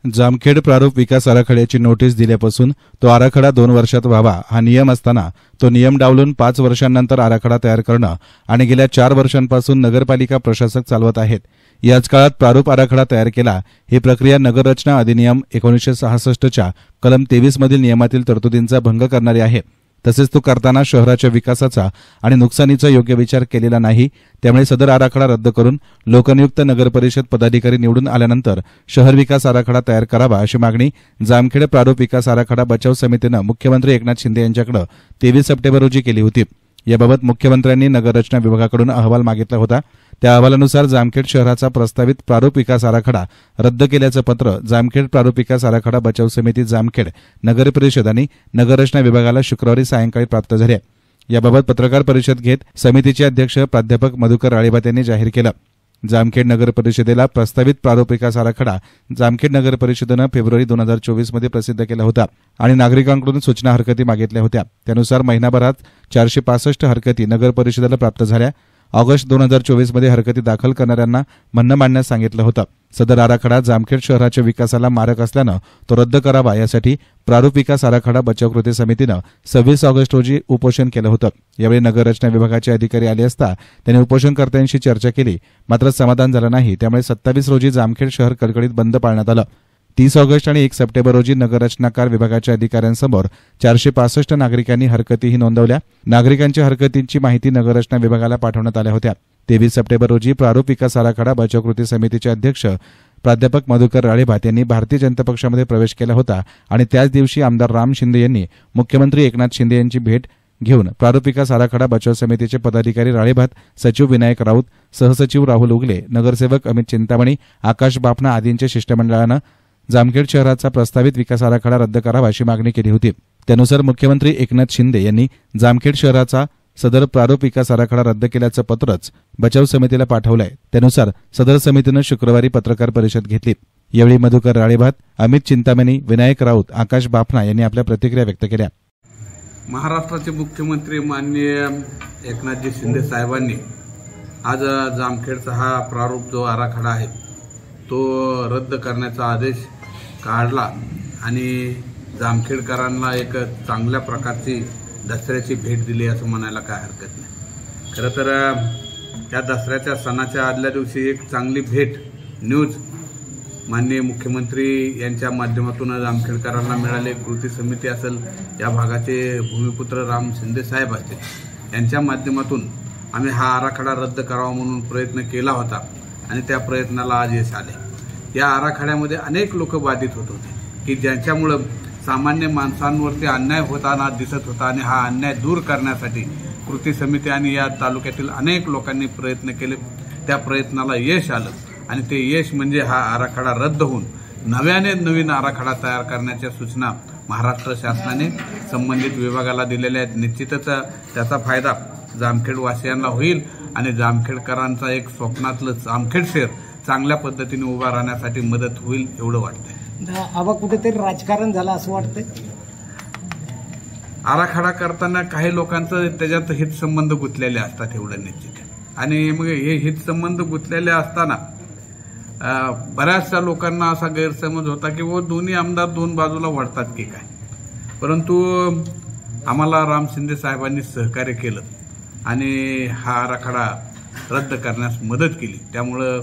जामखेड प्रारूप विकास आराखड्याची नोटीस दिल्यापासून तो आराखडा 2 वर्षात व्हावा हा नियम असताना तो नियम डावलून 5 वर्षांनंतर आराखडा तयार करणं आणि गेल्या 4 वर्षांपासून नगरपालिका प्रशासक चालवत आहेत। याच काळात प्रारूप आराखडा तयार केला ही प्रक्रिया नगररचना अधिनियम 1966च्या कलम 23 मधील नियमातील तरतुदींचा भंग करणारी आहे। तसेच तो करताना शहराच्या विकासाचा आणि नुकसानीचा योग्य विचार केलेला नाही। त्यामुळे सदर आराखडा रद्द करून लोकनियुक्त नगरपरिषद पदाधिकारी निवडून आल्यानंतर शहर विकास आराखडा तयार करावा अशी मागणी जामखेड प्रारूप विकास आराखडा बचाव समितीने मुख्यमंत्री एकनाथ शिंदे यांच्याकडे 23 सप्टेंबर रोजी केली होती। याबाबत मुख्यमंत्र्यांनी नगररचना विभागाकडून अहवाल मागितला होता। त्या अहवालानुसार जामखेड शहराचा प्रस्तावित प्रारूप विकास आराखडा रद्द केल्याचं पत्र जामखेड प्रारूप विकास आराखडा बचाव समिती जामखेड नगर परिषद आणि नगररचना विभागाला शुक्रवारी सायंकाळी प्राप्त झाले। याबाबत पत्रकार परिषद घेत समितीचे अध्यक्ष प्राध्यापक मधुकर राळेभात यांनी जाहीर केलं। जामखेड नगर परिषदेला प्रस्तावित प्रारूप विकास आराखडा जामखेड नगर परिषदेनं फेब्रुवारी 2024 मध्ये प्रसिद्ध केला होता आणि नागरिकांकडून सूचना हरकती मागितल्या होत्या। त्यानुसार महिनाभरात 465 हरकती नगर परिषदेला प्राप्त झाल्या। ऑगस्ट 2024 मध्ये हरकती दाखल करणाऱ्यांना म्हणणं मांडण्यास सांगितलं होतं। सदर आराखडा जामखेड शहराच्या विकासाला मारक असल्यानं तो रद्द करावा यासाठी प्रारूप विकास आराखडा बचाव कृती समितीनं 26 ऑगस्ट रोजी उपोषण केलं होतं। यावेळी नगररचना विभागाचे अधिकारी आले असता त्यांनी उपोषणकर्त्यांशी चर्चा केली, मात्र समाधान झालं नाही। त्यामुळे 27 रोजी जामखेड शहर कडकडीत बंद पाळण्यात आलं। 30 ऑगस्ट आणि 1 सप्टेंबर रोजी नगररचनाकार विभागाच्या अधिकाऱ्यांसमोर 465 नागरिकांनी हरकतीही नोंदवल्या। नागरिकांच्या हरकतींची माहिती नगररचना विभागाला पाठवण्यात आल्या होत्या। 23 सप्टेंबर रोजी प्रारूप विकास आराखडा बचाव कृती समितीचे अध्यक्ष प्राध्यापक मधुकर राळेभात यांनी भारतीय जनता पक्षामध्ये प्रवेश केला होता आणि त्याच दिवशी आमदार राम शिंदे यांनी मुख्यमंत्री एकनाथ शिंदे यांची भेट घेऊन प्रारूप विकास आराखडा बचाव समितीचे पदाधिकारी राळेभात, सचिव विनायक राऊत, सहसचिव राहुल उगले, नगरसेवक अमित चिंतामणी, आकाश बाफना आदींच्या शिष्टमंडळानं जामखेड शहराचा प्रस्तावित विकास आराखडा रद्द करावा अशी मागणी केली होती। त्यानुसार मुख्यमंत्री एकनाथ शिंदे यांनी जामखेड शहराचा सदर प्रारूप विकास आराखडा रद्द केल्याचं पत्रच बचाव समितीला पाठवलंय। त्यानुसार सदर समितीनं शुक्रवारी पत्रकार परिषद घेतली। यावेळी मधुकर राळेभात, अमित चिंतामणी, विनायक राऊत, आकाश बाफना यांनी आपल्या प्रतिक्रिया व्यक्त केल्या। महाराष्ट्राचे मुख्यमंत्री माननीय एकनाथजी शिंदे साहेबांनी आज जामखेडचा हा प्रारूप जो आराखडा आहे तो रद्द करण्याचा आदेश काढला आणि जामखेडकरांना एक चांगल्या प्रकारची दसऱ्याची भेट दिली असं म्हणायला काय हरकत नाही। खरं तर त्या दसऱ्याच्या सणाच्या आदल्या दिवशी एक चांगली भेट न्यूज माननीय मुख्यमंत्री यांच्या माध्यमातून जामखेडकरांना मिळाली। कृती समिती असेल, या भागाचे भूमिपुत्र राम शिंदे साहेब असतील, यांच्या माध्यमातून आम्ही हा आराखडा रद्द करावा म्हणून प्रयत्न केला होता आणि त्या प्रयत्नाला आज यश आले। या आराखड्यामध्ये अनेक लोक बाधित होत होते की ज्यांच्यामुळे सामान्य माणसांवरती अन्याय होताना दिसत होता आणि हा अन्याय दूर करण्यासाठी कृती समिती आणि या तालुक्यातील अनेक लोकांनी प्रयत्न केले। त्या प्रयत्नाला यश आलं आणि ते यश म्हणजे हा आराखडा रद्द होऊन नवीन आराखडा तयार करण्याच्या सूचना महाराष्ट्र शासनाने संबंधित विभागाला दिलेल्या आहेत। निश्चितच त्याचा फायदा जामखेडवासियांना होईल आणि जामखेडकरांचा एक स्वप्नातलं जामखेड शहर चांगल्या पद्धतीने उभा राहण्यासाठी मदत होईल एवढं वाटतंय। आबा कुठेतरी राजकारण झालं असं वाटतंय। आराखडा करताना काही लोकांचं त्याच्यात हितसंबंध गुंतलेले असतात एवढं निश्चित, आणि मग हे हितसंबंध गुंतलेले असताना बऱ्याचशा लोकांना असा गैरसमज होता की वो दोन्ही आमदार दोन बाजूला वळतात की काय, परंतु आम्हाला राम शिंदे साहेबांनी सहकार्य केलं आणि हा आराखडा रद्द करण्यास मदत केली। त्यामुळं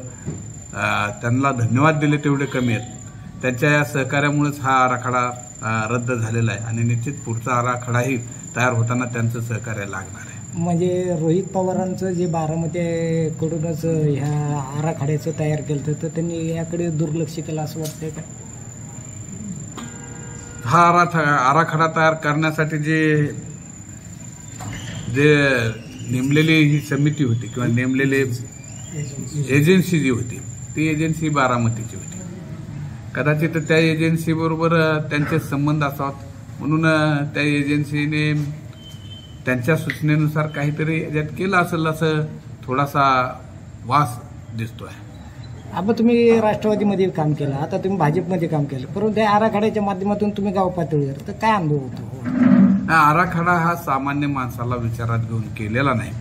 त्यांना धन्यवाद दिले तेवढे कमी आहेत। त्यांच्या या सहकार्यामुळेच हा आराखडा रद्द झालेला आहे आणि निश्चित पुढचा आराखडाही तयार होताना त्यांचं सहकार्य लागणार आहे। म्हणजे रोहित पवारांचं जे बारामतीकडूनच ह्या आराखड्याचं तयार केलं तर त्यांनी याकडे दुर्लक्ष केलं असं वाटतंय का? हा आराखडा तयार करण्यासाठी जे नेमलेली ही समिती होती किंवा नेमलेले एजन्सी जी होती ती एजन्सी बारामतीची होती। कदाचित त्या एजन्सी बरोबर त्यांचे संबंध असावेत म्हणून त्या एजन्सीने त्यांच्या सूचनेनुसार काहीतरी याच्यात केलं असेल असं थोडासा वास दिसतोय। आता तुम्ही राष्ट्रवादीमध्ये काम केलं, आता तुम्ही भाजपमध्ये काम केलं, परंतु त्या आराखड्याच्या माध्यमातून तुम्ही गाव पातळीवर तर काय अनुभव होतो? आराखडा हा सामान्य माणसाला विचारात घेऊन केलेला नाही।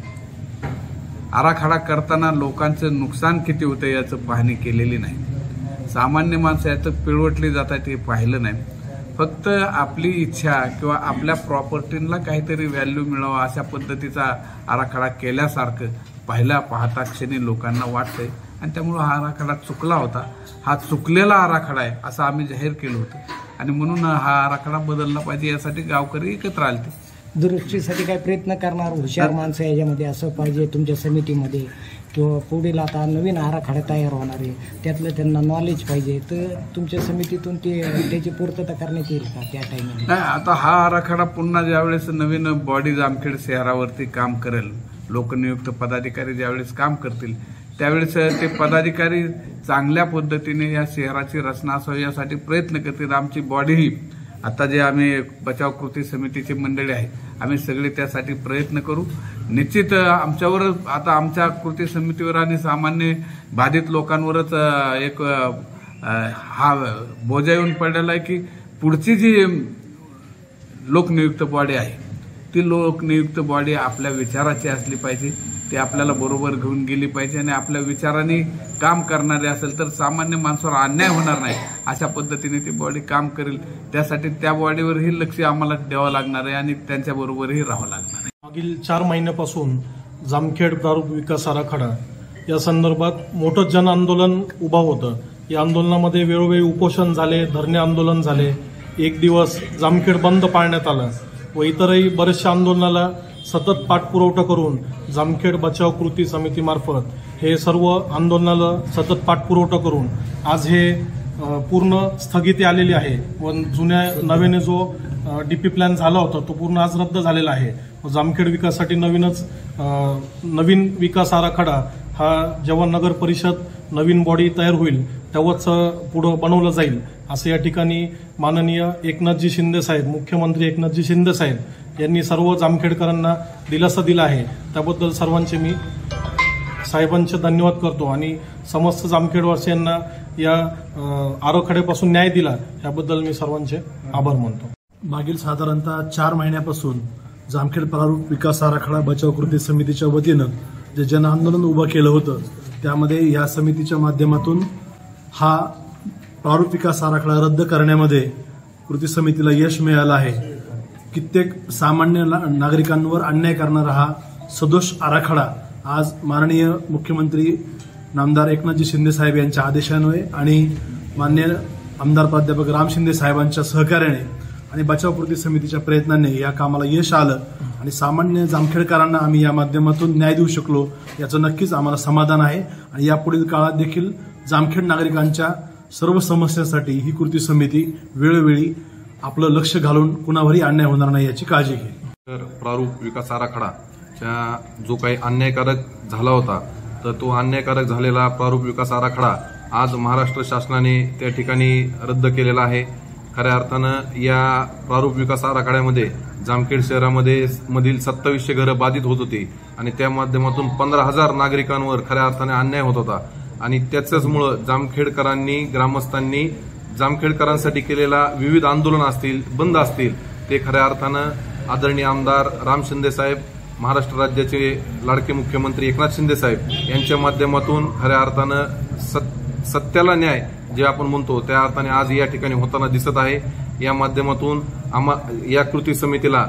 आराखडा करताना लोकांचं नुकसान किती होतं याचं पाहणी केलेली नाही। सामान्य माणसं यात पिळवटली जातात हे पाहिलं नाही. फक्त आपली इच्छा किंवा आपल्या प्रॉपर्टीला काहीतरी व्हॅल्यू मिळावा अशा पद्धतीचा आराखडा केल्यासारखं पाहता क्षणी लोकांना वाटतंय आणि त्यामुळं हा आराखडा चुकला होता. हा चुकलेला आराखडा आहे असं आम्ही जाहीर केलं होतं आणि म्हणून हा आराखडा बदलला पाहिजे यासाठी गावकरी एकत्र आले. दुरुस्तीसाठी काय प्रयत्न करणार हुशार माणसं याच्यामध्ये असं पाहिजे तुमच्या समितीमध्ये किंवा पुढील आता नवीन आराखडा तयार होणार आहे त्यातलं त्यांना नॉलेज पाहिजे तर तुमच्या समितीतून त्याची पूर्तता करण्यात येईल का त्या टाइममध्ये? नाही, आता हा आराखडा पुन्हा ज्यावेळेस नवीन बॉडी जामखेड शहरावरती काम करेल, लोकनियुक्त पदाधिकारी ज्यावेळेस काम करतील त्यावेळेस ते पदाधिकारी चांगल्या पद्धतीने या शहराची रचना असावी यासाठी प्रयत्न करतील. आमची बॉडीही आता जे आम्ही बचाव कृती समितीची मंडळी आहे आम्ही सगळे त्यासाठी प्रयत्न करू. निश्चित आमच्यावर आता आमच्या कृती समितीवर आणि सामान्य बाधित लोकांवरच एक हा बोजा येऊन पडलेला आहे की पुढची जी लोकनियुक्त बॉडी आहे ती लोकनियुक्त बॉडी आपल्या विचाराची असली पाहिजे, ती आपल्याला बरोबर घेऊन गेली पाहिजे आणि आपल्या विचारांनी काम करणारे असेल तर सामान्य माणसावर अन्याय होणार नाही अशा पद्धतीने ती बॉडी काम करेल. त्यासाठी त्या बॉडीवरही लक्ष आम्हाला द्यावं लागणार आहे आणि त्यांच्याबरोबरही राहावं लागणार आहे. मागील 4 महिन्यापासून जामखेड प्रारूप विकास आराखडा या संदर्भात मोठं जन आंदोलन उभा होतं. या आंदोलनामध्ये वेळोवेळी उपोषण झाले, धरणे आंदोलन झाले, एक दिवस जामखेड बंद पाळण्यात आलं व इतरही बरेचशा आंदोलनाला सतत पाठपुरवठा करून जामखेड बचाव कृती समितीमार्फत हे सर्व आंदोलनाला सतत पाठपुरवठा करून आज हे पूर्ण स्थगिती आलेली आहे व नव्याने जो डीपी प्लॅन झाला होता तो पूर्ण आज रद्द झालेला आहे. जामखेड विकासासाठी नवीन विकास आराखडा हा जेव्हा नगर परिषद नवीन बॉडी तयार होईल तेव्हाच पुढं बनवलं जाईल असं या ठिकाणी माननीय एकनाथजी शिंदे साहेब, मुख्यमंत्री एकनाथजी शिंदे साहेब यांनी सर्व जामखेडकरांना दिलासा दिला आहे. त्याबद्दल सर्वांचे मी साहेबांचे धन्यवाद करतो आणि समस्त जामखेडवासियांना या आराखड्यापासून न्याय दिला याबद्दल मी सर्वांचे आभार मानतो. मागील साधारणतः 4 महिन्यापासून जामखेड प्रारूप विकास आराखडा बचाव कृती समितीच्या वतीनं जे जन आंदोलन उभं केलं होतं त्यामध्ये या समितीच्या माध्यमातून हा प्रारूप विकास आराखडा रद्द करण्यामध्ये कृती समितीला यश मिळालं आहे. कित्येक सामान्य नागरिकांवर अन्याय करणारा हा सदोष आराखडा आज माननीय मुख्यमंत्री नामदार एकनाथजी शिंदे साहेब यांच्या आदेशान्वये आणि माननीय आमदार प्राध्यापक राम शिंदे साहेबांच्या सहकार्याने आणि बचाव कृती समितीच्या प्रयत्नांनी या कामाला यश आलं आणि सामान्य जामखेडकरांना आम्ही या माध्यमातून न्याय देऊ शकलो याचं नक्कीच आम्हाला समाधान आहे. आणि यापुढील काळात देखील जामखेड नागरिकांच्या सर्व समस्यांसाठी ही कृती समिती वेळोवेळी आपलं लक्ष घालून कुणावरही अन्याय होणार नाही याची काळजी घेईल. तर प्रारूप विकास आराखडाच्या जो काही अन्यायकारक झाला होता तर तो अन्यायकारक झालेला प्रारूप विकास आराखडा आज महाराष्ट्र शासनाने त्या ठिकाणी रद्द केलेला आहे. खऱ्या अर्थानं या प्रारूप विकास आराखड्यामध्ये जामखेड शहरामध्ये मधील 2700 घरं बाधित होत होती आणि त्या माध्यमातून 15,000 नागरिकांवर खऱ्या अर्थाने अन्याय होत होता आणि त्याच्याचमुळं जामखेडकरांनी, ग्रामस्थांनी जामखेडकरांसाठी केलेला विविध आंदोलन असतील, बंद असतील, ते खऱ्या अर्थानं आदरणीय आमदार राम शिंदे साहेब, महाराष्ट्र राज्याचे लाडके मुख्यमंत्री एकनाथ शिंदे साहेब यांच्या माध्यमातून खऱ्या अर्थानं सत्याला न्याय जे आपण म्हणतो त्या अर्थाने आज या ठिकाणी होताना दिसत आहे. या माध्यमातून या कृती समितीला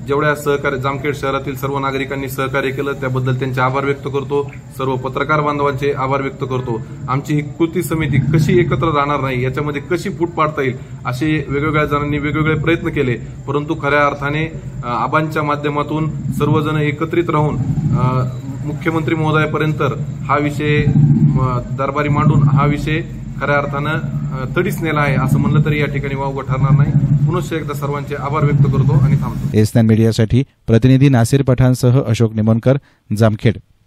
जेवढ्या सहकार्य जामखेड शहरातील सर्व नागरिकांनी सहकार्य केलं त्याबद्दल त्यांचे आभार व्यक्त करतो. सर्व पत्रकार बांधवांचे आभार व्यक्त करतो. आमची ही कृती समिती कशी एकत्र राहणार नाही, याच्यामध्ये कशी फूट पाडता येईल असे वेगवेगळ्या जणांनी वेगवेगळे प्रयत्न केले, परंतु खऱ्या अर्थाने आबांच्या माध्यमातून सर्वजण एकत्रित राहून मुख्यमंत्री महोदयापर्यंत हा विषय दरबारी मांडून हा विषय खऱ्या अर्थानं तडीच नेला आहे असं म्हणलं तरी या ठिकाणी वावगं ठरणार नाही. पुनश्च एकदा सर्वांचे आभार व्यक्त करतो आणि थांबतो. एसनान मीडियासाठी प्रतिनिधी नासिर पठाणसह अशोक निमोणकर, जामखेड.